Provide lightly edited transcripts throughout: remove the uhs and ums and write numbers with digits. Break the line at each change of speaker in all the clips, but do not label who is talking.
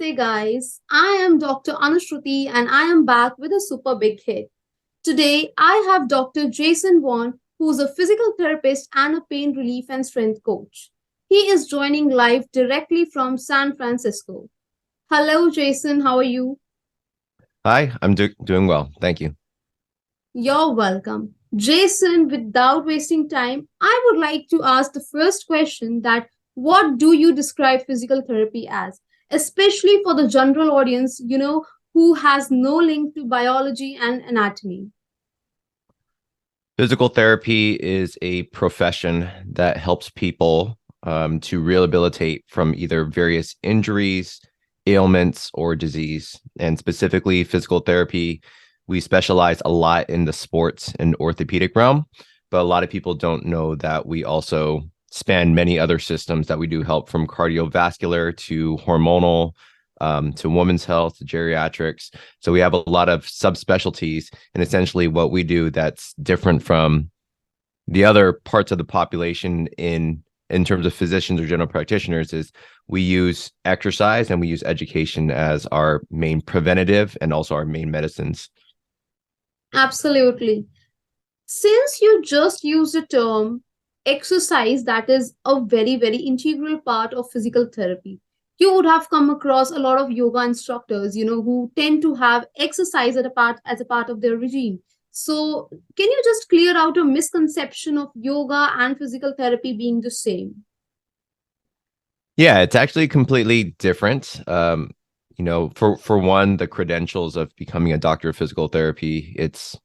Namaste, guys. I am Dr. Anushruti and I am back with a super big hit. Today, I have Dr. Jason Vaughn, who's a physical therapist and a pain relief and strength coach. He is joining live directly from San Francisco. Hello, Jason. How are you?
Hi, I'm doing well. Thank you.
You're welcome. Jason, without wasting time, I would like to ask the first question that what do you describe physical therapy as? Especially for the general audience, who has no link to biology and anatomy.
Physical therapy is a profession that helps people to rehabilitate from either various injuries, ailments, or disease. And specifically, physical therapy, we specialize a lot in the sports and orthopedic realm, but a lot of people don't know that we also span many other systems that we do help from cardiovascular to hormonal to women's health, to geriatrics. So we have a lot of subspecialties, and essentially what we do that's different from the other parts of the population in terms of physicians or general practitioners is we use exercise and we use education as our main preventative and also our main medicines.
Absolutely. Since you just used the term exercise, that is a very, very integral part of physical therapy. You would have come across a lot of yoga instructors, who tend to have exercise as a part of their regime. So, can you just clear out a misconception of yoga and physical therapy being the same?
Yeah, it's actually completely different. For one, the credentials of becoming a doctor of physical therapy, it's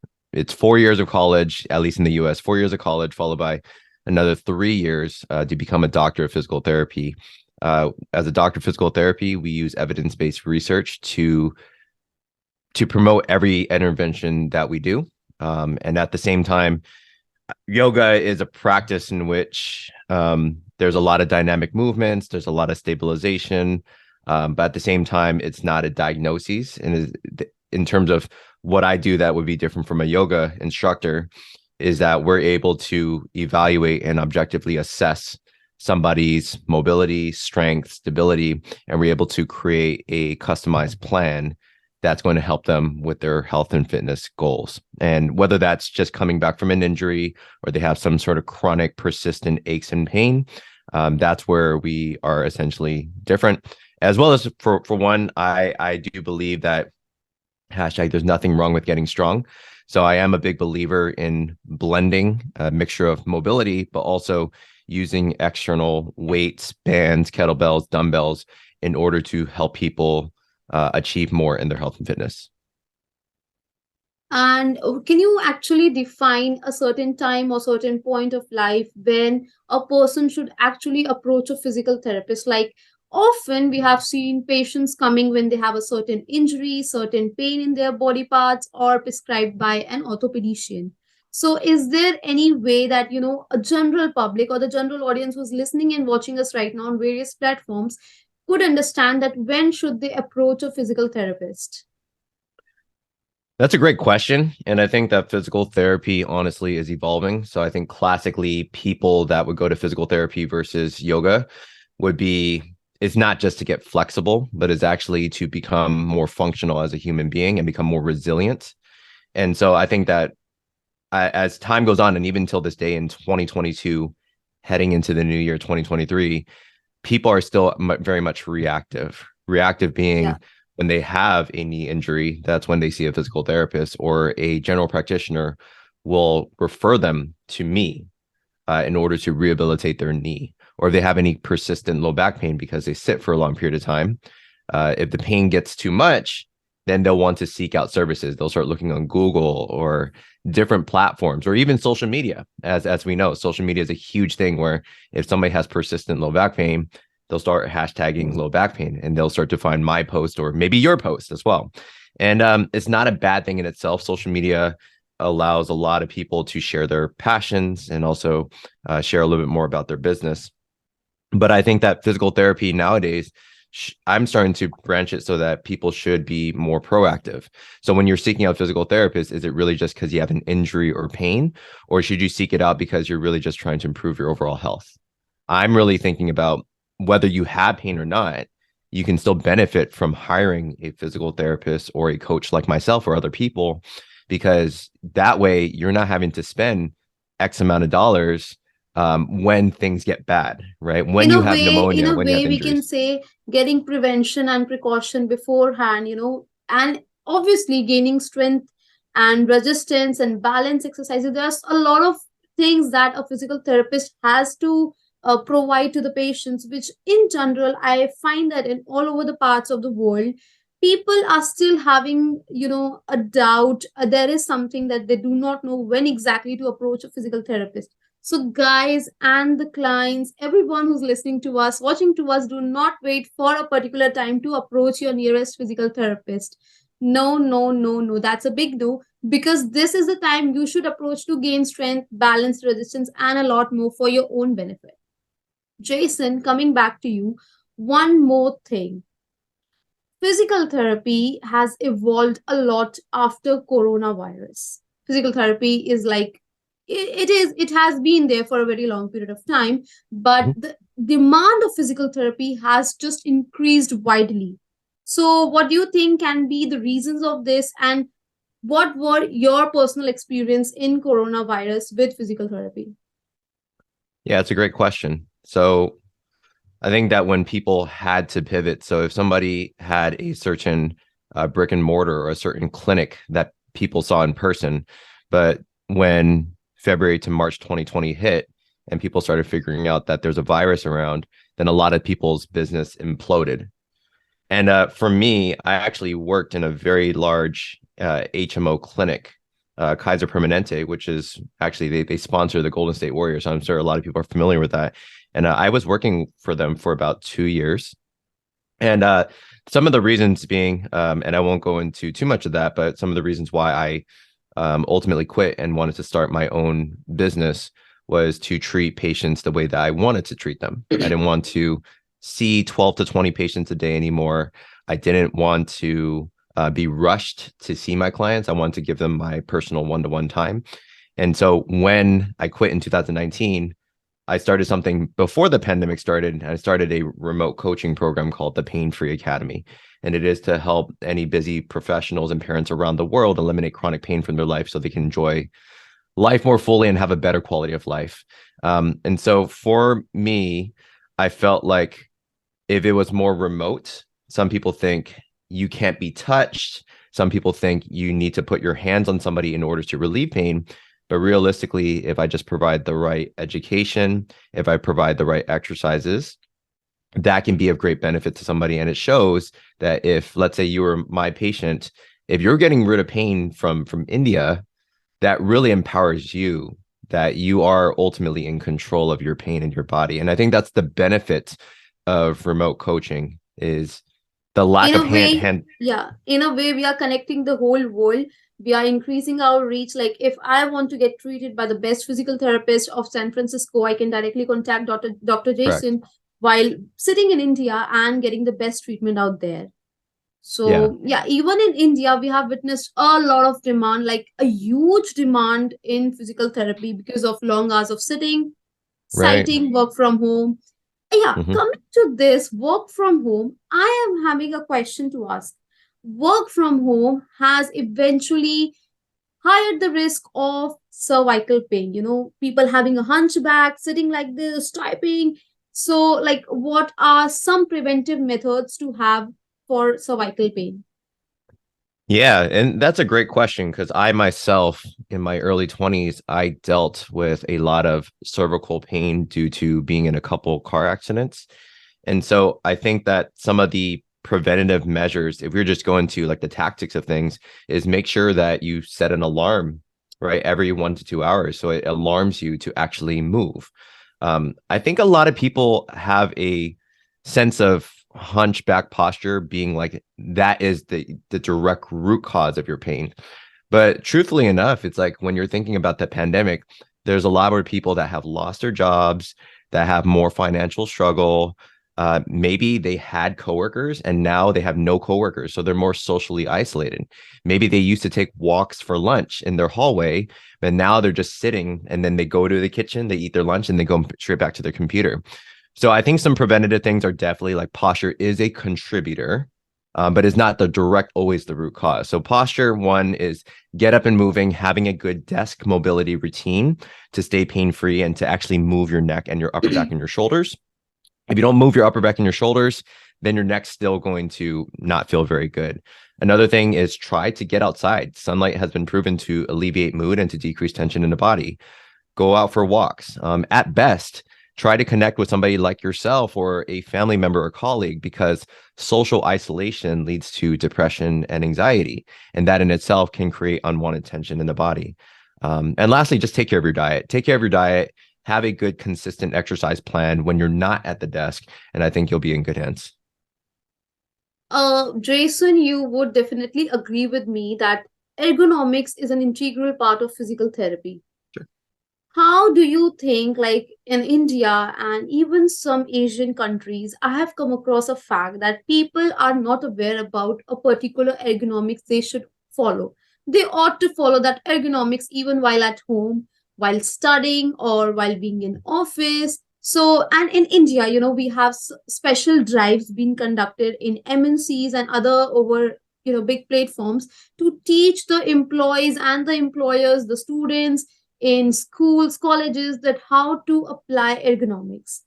4 years of college, at least in the US, 4 years of college, followed by another 3 years to become a doctor of physical therapy. As a doctor of physical therapy, we use evidence-based research to promote every intervention that we do. And at the same time, yoga is a practice in which there's a lot of dynamic movements, there's a lot of stabilization, but at the same time, it's not a diagnosis. And in terms of what I do that would be different from a yoga instructor is that we're able to evaluate and objectively assess somebody's mobility, strength, stability, and we're able to create a customized plan that's going to help them with their health and fitness goals. And whether that's just coming back from an injury or they have some sort of chronic persistent aches and pain, that's where we are essentially different. As well as for one, I do believe that hashtag there's nothing wrong with getting strong. So I am a big believer in blending a mixture of mobility, but also using external weights, bands, kettlebells, dumbbells in order to help people achieve more in their health and fitness.
And can you actually define a certain time or certain point of life when a person should actually approach a physical therapist? Like often we have seen patients coming when they have a certain injury, certain pain in their body parts, or prescribed by an orthopedician. So is there any way that, a general public or the general audience who's listening and watching us right now on various platforms could understand that when should they approach a physical therapist?
That's a great question. And I think that physical therapy honestly is evolving. So I think classically people that would go to physical therapy versus yoga would be, it's not just to get flexible, but it's actually to become more functional as a human being and become more resilient. And so I think that as time goes on, and even till this day in 2022, heading into the new year 2023, people are still very much reactive. Reactive being when they have a knee injury, that's when they see a physical therapist or a general practitioner will refer them to me in order to rehabilitate their knee. Or if they have any persistent low back pain because they sit for a long period of time, if the pain gets too much, then they'll want to seek out services. They'll start looking on Google or different platforms or even social media. As we know, social media is a huge thing where if somebody has persistent low back pain, they'll start hashtagging low back pain and they'll start to find my post or maybe your post as well. And it's not a bad thing in itself. Social media allows a lot of people to share their passions and also share a little bit more about their business. But I think that physical therapy nowadays, I'm starting to branch it so that people should be more proactive. So when you're seeking out physical therapists, is it really just because you have an injury or pain, or should you seek it out because you're really just trying to improve your overall health? I'm really thinking about whether you have pain or not. you can still benefit from hiring a physical therapist or a coach like myself or other people, because that way you're not having to spend X amount of dollars when things get bad, right? When you have
In
pneumonia,
a
when you have
way we can
injuries.
say getting prevention and precaution beforehand, and obviously gaining strength and resistance and balance exercises. There's a lot of things that a physical therapist has to provide to the patients, which in general I find that in all over the parts of the world people are still having a doubt. There is something that they do not know when exactly to approach a physical therapist. So, guys, and the clients, everyone who's listening to us, watching to us, do not wait for a particular time to approach your nearest physical therapist. No, no, no, no. That's a big no, because this is the time you should approach to gain strength, balance, resistance, and a lot more for your own benefit. Jason, coming back to you, one more thing. Physical therapy has evolved a lot after coronavirus. Physical therapy is like it has been there for a very long period of time, but
Mhm.
the demand of physical therapy has just increased widely. So what do you think can be the reasons of this, and what were your personal experience in coronavirus with physical therapy?
Yeah, it's a great question. So I think that when people had to pivot, so if somebody had a certain brick and mortar or a certain clinic that people saw in person, but when February to March 2020 hit and people started figuring out that there's a virus around, then a lot of people's business imploded. And for me, I actually worked in a very large HMO clinic, Kaiser Permanente, which is actually they sponsor the Golden State Warriors. So I'm sure a lot of people are familiar with that. And I was working for them for about 2 years. And some of the reasons being, and I won't go into too much of that, but some of the reasons why I ultimately quit and wanted to start my own business was to treat patients the way that I wanted to treat them. I didn't want to see 12 to 20 patients a day anymore. I didn't want to be rushed to see my clients. I wanted to give them my personal one-to-one time. And so when I quit in 2019, I started something before the pandemic started. And I started a remote coaching program called the Pain Free Academy. And it is to help any busy professionals and parents around the world eliminate chronic pain from their life so they can enjoy life more fully and have a better quality of life. And so for me, I felt like if it was more remote, some people think you can't be touched. Some people think you need to put your hands on somebody in order to relieve pain. But realistically, if I just provide the right education, if I provide the right exercises, that can be of great benefit to somebody. And it shows that if, let's say, you were my patient, if you're getting rid of pain from India, that really empowers you, that you are ultimately in control of your pain in your body. And I think that's the benefit of remote coaching is the
In
lack of
a way,
hand.
yeah, in a way we are connecting the whole world. We are increasing our reach. Like if I want to get treated by the best physical therapist of San Francisco, I can directly contact Dr.
Correct.
Jason while sitting in India and getting the best treatment out there.
Yeah.
So yeah, even in India, we have witnessed a lot of demand, like a huge demand in physical therapy because of long hours of sitting,
Right.
sighting, work from home. Yeah,
Hmm.
coming to this work from home, I am having a question to ask. Work from home has eventually higher the risk of cervical pain. People having a hunchback, sitting like this, typing. So, like, what are some preventive methods to have for cervical pain?
Yeah, and that's a great question because I myself, in my early 20s, I dealt with a lot of cervical pain due to being in a couple car accidents. And so I think that some of the preventative measures, if we're just going to like the tactics of things, is make sure that you set an alarm, right, every 1 to 2 hours. So it alarms you to actually move. I think a lot of people have a sense of hunchback posture being like that is the direct root cause of your pain. But truthfully enough, it's like when you're thinking about the pandemic, there's a lot more people that have lost their jobs, that have more financial struggle. Maybe they had coworkers and now they have no coworkers, so they're more socially isolated. Maybe they used to take walks for lunch in their hallway, but now they're just sitting and then they go to the kitchen, they eat their lunch, and they go straight back to their computer. So I think some preventative things are definitely like posture is a contributor, but is not the direct always the root cause. So posture one is get up and moving, having a good desk mobility routine to stay pain free and to actually move your neck and your upper back and your shoulders. If you don't move your upper back and your shoulders, then your neck's still going to not feel very good. Another thing is try to get outside. Sunlight has been proven to alleviate mood and to decrease tension in the body. Go out for walks. At best, try to connect with somebody like yourself or a family member or colleague because social isolation leads to depression and anxiety. And that in itself can create unwanted tension in the body. And lastly, just take care of your diet. Take care of your diet. Have a good, consistent exercise plan when you're not at the desk. And I think you'll be in good hands.
Jason, you would definitely agree with me that ergonomics is an integral part of physical therapy.
Sure.
How do you think, like in India and even some Asian countries, I have come across a fact that people are not aware about a particular ergonomics they should follow. They ought to follow that ergonomics even while at home, while studying, or while being in office. So, and in India, we have special drives being conducted in MNCs and other over, big platforms to teach the employees and the employers, the students in schools, colleges, that how to apply ergonomics.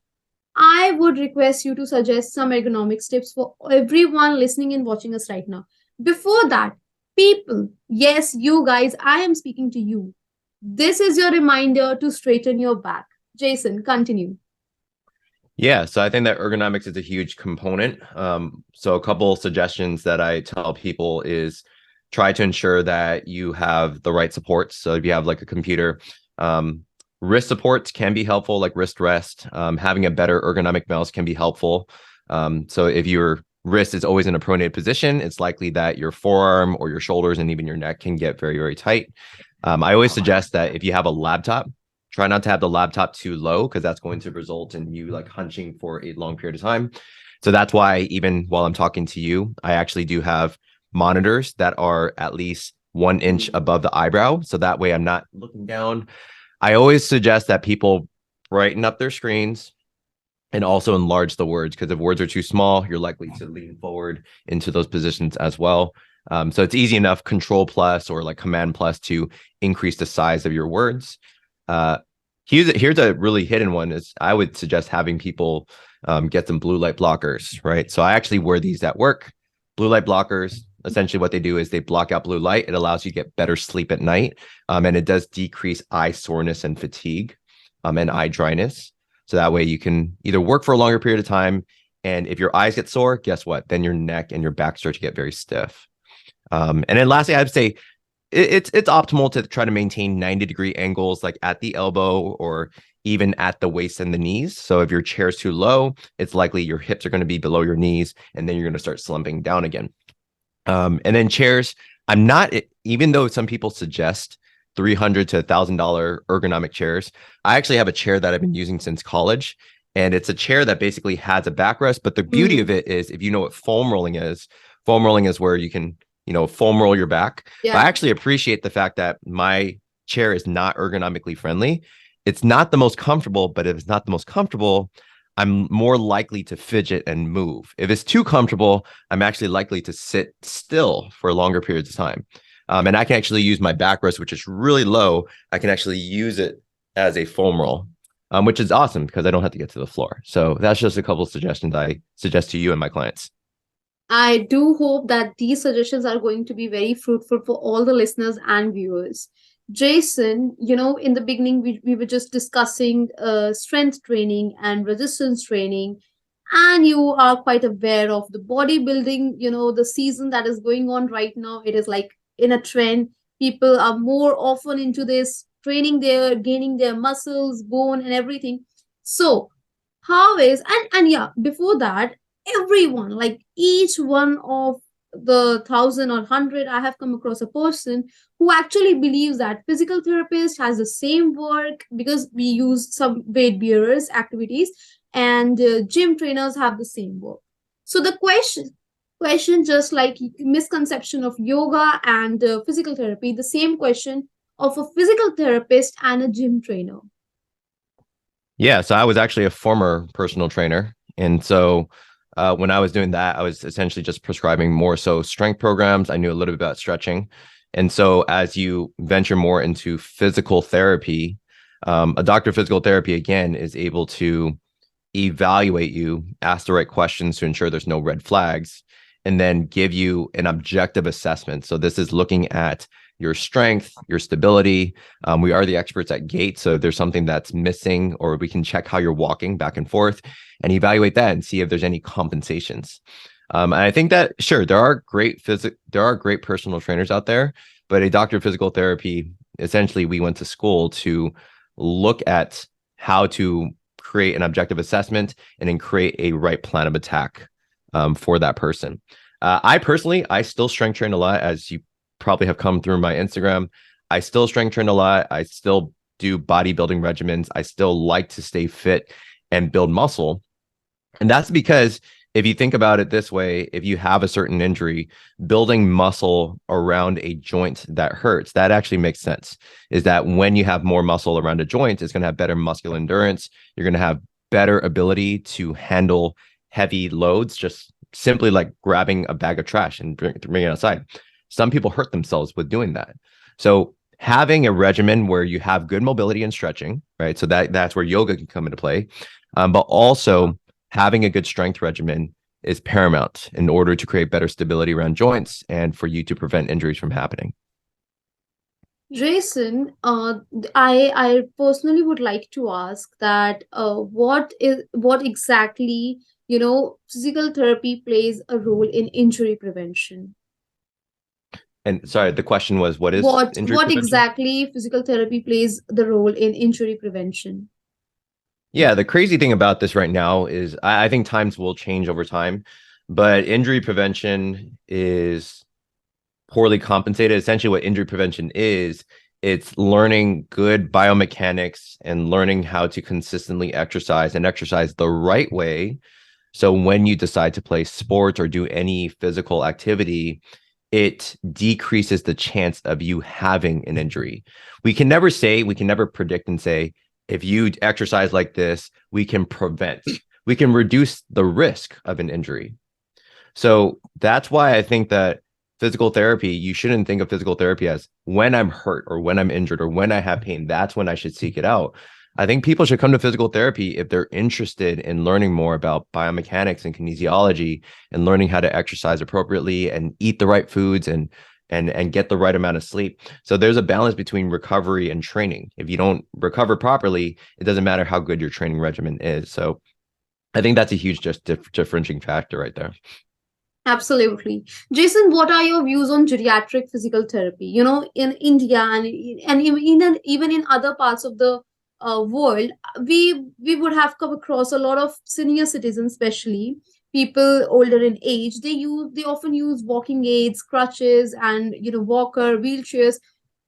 I would request you to suggest some ergonomics tips for everyone listening and watching us right now. Before that, people, yes, you guys, I am speaking to you. This is your reminder to straighten your back. Jason, continue.
Yeah, so I think that ergonomics is a huge component. So a couple suggestions that I tell people is try to ensure that you have the right supports. So if you have like a computer, wrist supports can be helpful, like wrist rest. Having a better ergonomic mouse can be helpful. So if your wrist is always in a pronated position, it's likely that your forearm or your shoulders and even your neck can get very, very tight. I always suggest that if you have a laptop, try not to have the laptop too low because that's going to result in you like hunching for a long period of time. So that's why even while I'm talking to you, I actually do have monitors that are at least 1 inch above the eyebrow. So that way I'm not looking down. I always suggest that people brighten up their screens and also enlarge the words because if words are too small, you're likely to lean forward into those positions as well. So it's easy enough, Control plus or like Command plus to increase the size of your words. Uh, here's a really hidden one is I would suggest having people get some blue light blockers, right? So I actually wear these at work. Blue light blockers, essentially what they do is they block out blue light. It allows you to get better sleep at night. And it does decrease eye soreness and fatigue and eye dryness. So that way you can either work for a longer period of time. And if your eyes get sore, guess what? Then your neck and your back start to get very stiff. And then lastly, I'd say it's optimal to try to maintain 90-degree angles like at the elbow or even at the waist and the knees. So if your chair is too low, it's likely your hips are going to be below your knees and then you're going to start slumping down again. And then chairs, I'm not, even though some people suggest $300 to $1,000 ergonomic chairs, I actually have a chair that I've been using since college. And it's a chair that basically has a backrest. But the beauty of it is if you know what foam rolling is where you can foam roll your back.
Yeah.
But I actually appreciate the fact that my chair is not ergonomically friendly. It's not the most comfortable, but if it's not the most comfortable, I'm more likely to fidget and move. If it's too comfortable, I'm actually likely to sit still for longer periods of time. And I can actually use my backrest, which is really low. I can actually use it as a foam roll, which is awesome because I don't have to get to the floor. So that's just a couple of suggestions I suggest to you and my clients.
I do hope that these suggestions are going to be very fruitful for all the listeners and viewers. Jason, in the beginning, we were just discussing strength training and resistance training, and you are quite aware of the bodybuilding, the season that is going on right now. It is like in a trend. People are more often into this training, gaining their muscles, bone, and everything. So, how is, and yeah, before that, everyone, like each one of the thousand or hundred, I have come across a person who actually believes that physical therapist has the same work because we use some weight bearers activities, and gym trainers have the same work. So the question, just like misconception of yoga and physical therapy, the same question of a physical therapist and a gym trainer.
Yeah, so I was actually a former personal trainer. And so when I was doing that, I was essentially just prescribing more so strength programs. I knew a little bit about stretching. And so as you venture more into physical therapy, a doctor of physical therapy, again, is able to evaluate you, ask the right questions to ensure there's no red flags, and then give you an objective assessment. So this is looking at your strength, your stability. We are the experts at gait. So if there's something that's missing, or we can check how you're walking back and forth and evaluate that and see if there's any compensations. And I think that sure, there are great personal trainers out there, but a doctor of physical therapy, essentially, we went to school to look at how to create an objective assessment and then create a right plan of attack for that person. I personally, I still strength train a lot, as you probably have come through my Instagram. I still strength train a lot. I still do bodybuilding regimens. I still like to stay fit and build muscle. And that's because if you think about it this way, if you have a certain injury, building muscle around a joint that hurts, that actually makes sense. Is that when you have more muscle around a joint, it's going to have better muscular endurance. You're going to have better ability to handle heavy loads, just simply like grabbing a bag of trash and bringing it outside. Some people hurt themselves with doing that. So having a regimen where you have good mobility and stretching, right? So that's where yoga can come into play. But also having a good strength regimen is paramount in order to create better stability around joints and for you to prevent injuries from happening.
Jason, I personally would like to ask that what exactly, physical therapy plays a role in injury prevention.
And sorry, the question was, what is injury
What
prevention?
exactly physical therapy plays the role in injury prevention?
Yeah, the crazy thing about this right now is I think times will change over time, but injury prevention is poorly compensated. Essentially, what injury prevention is, it's learning good biomechanics and learning how to consistently exercise and exercise the right way. So when you decide to play sports or do any physical activity, it decreases the chance of you having an injury. We can never predict and say, if you exercise like this, we can reduce the risk of an injury. So that's why I think that physical therapy, you shouldn't think of physical therapy as when I'm hurt or when I'm injured or when I have pain, that's when I should seek it out. I think people should come to physical therapy if they're interested in learning more about biomechanics and kinesiology and learning how to exercise appropriately and eat the right foods and get the right amount of sleep. So there's a balance between recovery and training. If you don't recover properly, it doesn't matter how good your training regimen is. So I think that's a huge just differentiating factor right there.
Absolutely. Jason, what are your views on geriatric physical therapy? In India and even in other parts of the world, we would have come across a lot of senior citizens, especially people older in age. They often use walking aids, crutches, and walker, wheelchairs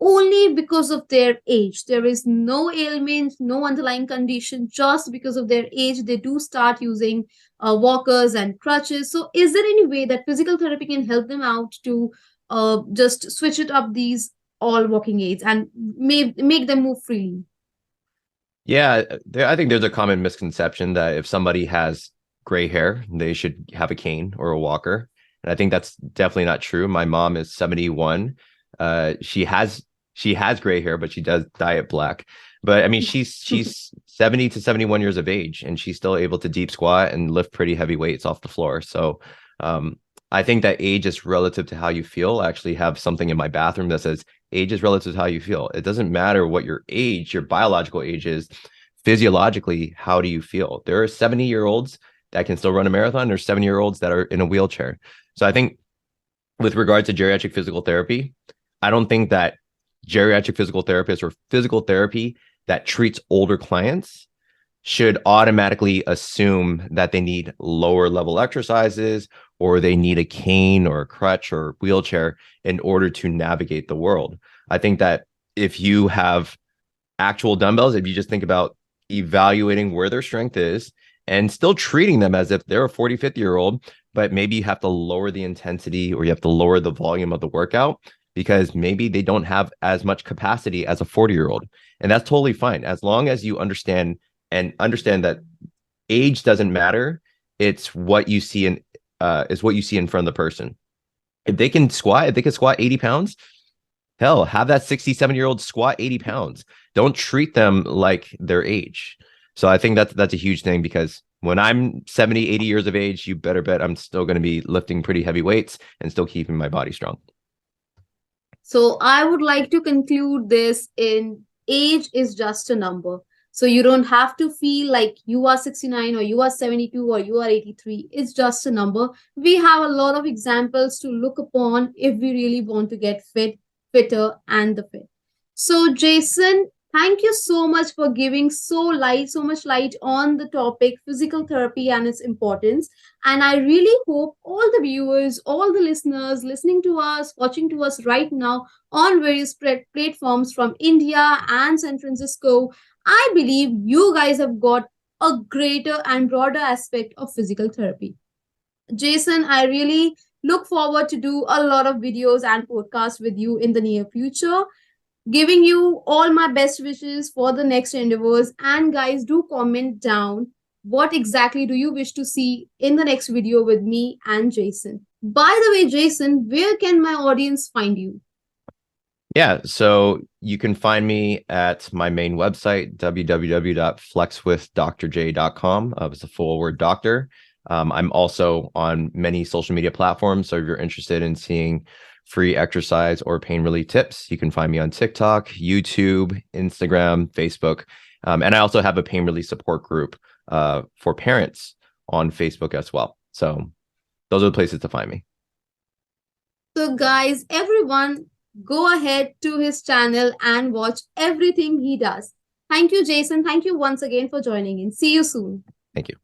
only because of their age. There is no ailment, no underlying condition. Just because of their age, they do start using walkers and crutches. So, is there any way that physical therapy can help them out to just switch it up these all walking aids and make them move freely?
Yeah, I think there's a common misconception that if somebody has gray hair, they should have a cane or a walker. And I think that's definitely not true. My mom is 71. She has gray hair, but she does dye it black. But I mean, she's 70 to 71 years of age, and she's still able to deep squat and lift pretty heavy weights off the floor. So I think that age is relative to how you feel. I actually have something in my bathroom that says age is relative to how you feel. It doesn't matter what your age, your biological age is. Physiologically, how do you feel? There are 70-year-olds that can still run a marathon. There's 70-year-olds that are in a wheelchair. So I think with regard to geriatric physical therapy, I don't think that geriatric physical therapists or physical therapy that treats older clients should automatically assume that they need lower level exercises or they need a cane or a crutch or wheelchair in order to navigate the world. I think that if you have actual dumbbells, if you just think about evaluating where their strength is and still treating them as if they're a 40, 50-year-old, but maybe you have to lower the intensity or you have to lower the volume of the workout because maybe they don't have as much capacity as a 40-year-old. And that's totally fine. As long as you understand and understand that age doesn't matter. It's what you see in is what you see in front of the person. If they can squat 80 pounds, hell, have that 67-year-old squat 80 pounds. Don't treat them like their age. So I think that's a huge thing, because when I'm 70, 80 years of age, you better bet I'm still going to be lifting pretty heavy weights and still keeping my body strong.
So I would like to conclude this in age is just a number. So you don't have to feel like you are 69 or you are 72 or you are 83. It's just a number. We have a lot of examples to look upon if we really want to get fit, fitter, and the fit. So, Jason, thank you so much for giving so much light on the topic physical therapy and its importance. And I really hope all the viewers, all the listeners listening to us, watching to us right now on various platforms from India and San Francisco, I believe you guys have got a greater and broader aspect of physical therapy. Jason, I really look forward to do a lot of videos and podcasts with you in the near future. Giving you all my best wishes for the next endeavors. And guys, do comment down what exactly do you wish to see in the next video with me and Jason. By the way, Jason, where can my audience find you?
Yeah, so you can find me at my main website, www.flexwithdrj.com. It's a full word doctor. I'm also on many social media platforms. So if you're interested in seeing free exercise or pain relief tips, you can find me on TikTok, YouTube, Instagram, Facebook. And I also have a pain relief support group for parents on Facebook as well. So those are the places to find me.
So, guys, everyone, go ahead to his channel and watch everything he does. Thank you, Jason. Thank you once again for joining in. See you soon.
Thank you.